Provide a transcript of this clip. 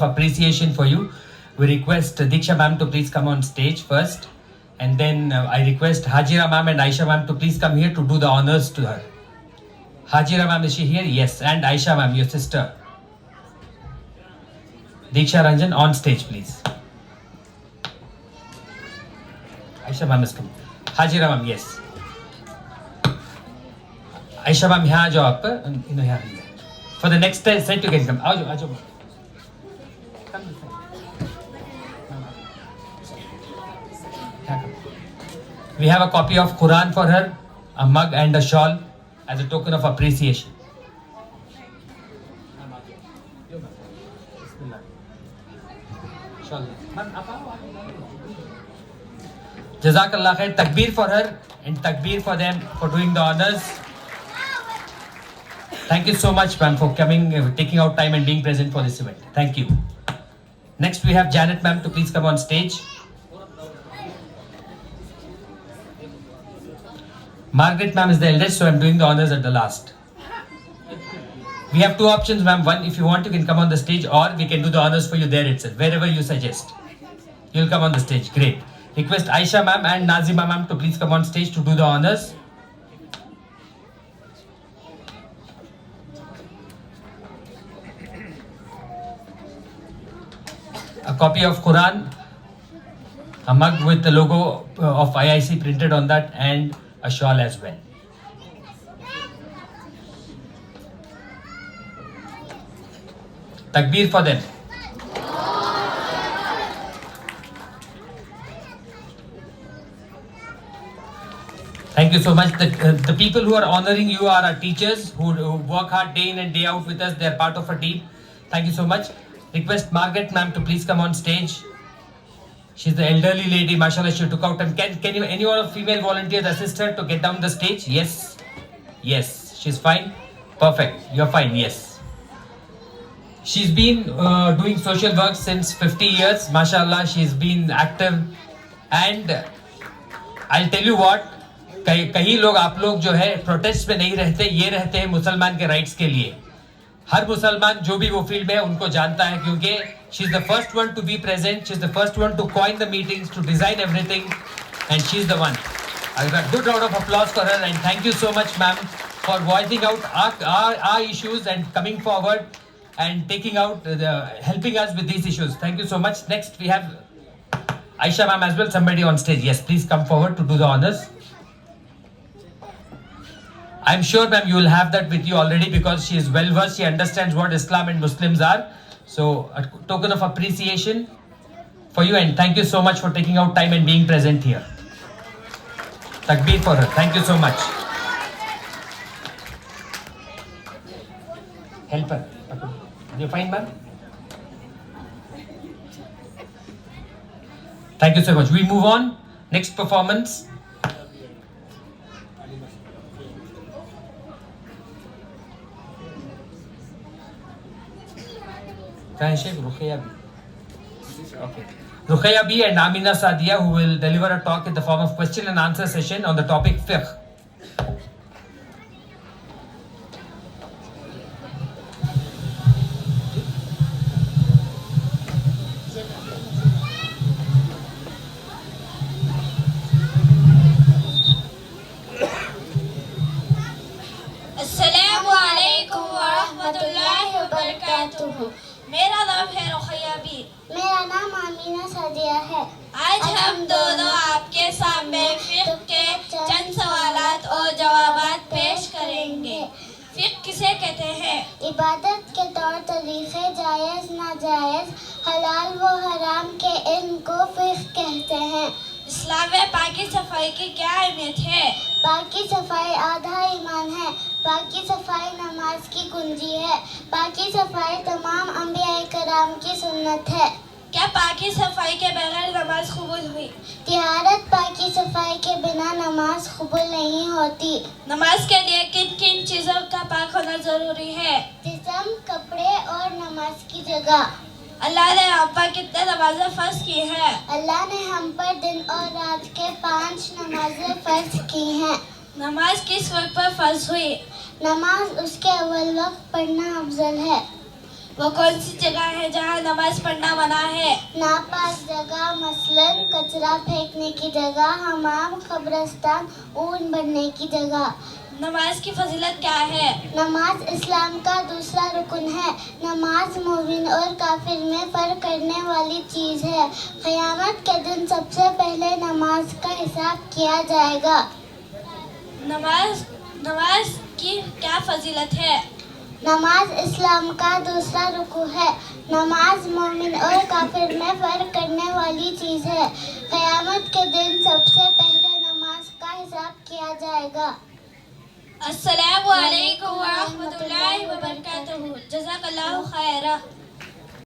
appreciation for you. We request Diksha ma'am to please come on stage first, and then I request Hajira ma'am and Aisha ma'am to please come here to do the honors to her. Hajira ma'am, is she here? Yes. And Aisha ma'am, your sister. Diksha Ranjan, on stage please. Aisha ma'am is coming. Hajira ma'am, yes. Aisha ma'am, यहाँ आ जाओ आप, यहाँ. For the next set you can come. आ जाओ. We have a copy of Quran for her, a mug and a shawl as a token of appreciation. Jazakallah khair. Takbir for her and takbir for them for doing the honors. Thank you so much, ma'am, for coming, taking out time and being present for this event. Thank you. Next we have Janet ma'am to please come on stage. Margaret ma'am is the eldest, so I'm doing the honors at the last. We have two options, ma'am. One, if you want, you can come on the stage, or we can do the honors for you there itself, wherever you suggest. You'll come on the stage. Great. Request Aisha ma'am and Nazima ma'am to please come on stage to do the honors. A copy of Quran, a mug with the logo of IIC printed on that, and a shawl as well. Takbir for them. Thank you so much. The people who are honoring you are our teachers who work hard day in and day out with us. They are part of our team. Thank you so much. Request Margaret ma'am to please come on stage. She's the elderly lady, mashallah, she took out time. Can you, any of female volunteers assist her to get down the stage? Yes. Yes. She's fine. Perfect. You're fine. Yes. She's been doing social work since 50 years. Mashallah, she's been active. And I'll tell you what, कई लोग आप लोग जो है protest में नहीं रहते, ये रहते हैं मुसलमान के राइट्स के लिए. हर मुसलमान जो भी वो फील्ड में है उनको जानता है, क्योंकि she's the first one to be present, she's the first one to coin the meetings, to design everything, and she's the one. I got a good round of applause for her, and thank you so much, ma'am, for voicing out our issues and coming forward and taking out helping us with these issues. Thank you so much. Next we have Aisha ma'am as well. Somebody on stage. Yes, please come forward to do the honors. I'm sure, ma'am, you will have that with you already because she is well versed. She understands what Islam and Muslims are. So, a token of appreciation for you, and thank you so much for taking out time and being present here. Takbir for her. Thank you so much. Help her. You fine, ma'am? Thank you so much. We move on. Next performance. Ruqayya B and Amina Sadia, who will deliver a talk in the form of question and answer session on the topic fiqh. Assalamu alaikum wa rahmatullahi wa barakatuh. मेरा नाम है रुक़ैया B. मेरा नाम Amina Sadia है। आज हम दोनों आपके सामने फ़िक़्ह के चंद सवालात और जवाबात पेश करेंगे। फ़िक़्ह किसे कहते हैं? इबादत के तौर तरीक़े, जायज़ नाजायज़, हलाल व हराम के इल्म को फ़िक़्ह कहते हैं। इस्लाम में पाकी सफाई की क्या अहमियत है? पाकी सफाई आधा ईमान है। पाकी सफाई नमाज की कुंजी है। पाकी सफाई तमाम अंबिया कराम की सुन्नत है। क्या पाकी सफाई के बगैर नमाज कबूल हुई? तिहारत पाकी सफाई के बिना नमाज कबूल नहीं होती। नमाज के लिए किन किन चीज़ों का पाक होना ज़रूरी है? जिस्म, कपड़े और नमाज की जगह। अल्लाह ने हम पर कितने नमाजें फ़र्ज की हैं? अल्लाह ने हम पर दिन और रात के 5 नमाजें फ़र्ज की हैं। नमाज किस वक्त पर फ़र्ज हुई? नमाज उसके अव्वल वक्त पढ़ना अफजल है। وہ کون سی جگہ ہے جہاں نماز پڑھنا منع ہے؟ ناپاک جگہ مثلاً کچرا پھینکنے کی جگہ، حمام، قبرستان، اون بننے کی جگہ۔ نماز کی فضیلت کیا ہے؟ نماز اسلام کا دوسرا رکن ہے۔ نماز مومن اور کافر میں فرق کرنے والی چیز ہے۔ قیامت کے دن سب سے پہلے نماز کا حساب کیا جائے گا۔ نماز کی کیا فضیلت ہے؟ نماز اسلام کا دوسرا رکن ہے۔ نماز مومن اور کافر میں فرق کرنے والی چیز ہے۔ قیامت کے دن سب سے پہلے نماز کا حساب کیا جائے گا۔ السلام علیکم ورحمۃ اللہ وبرکاتہ۔ جزاک اللہ خیرہ۔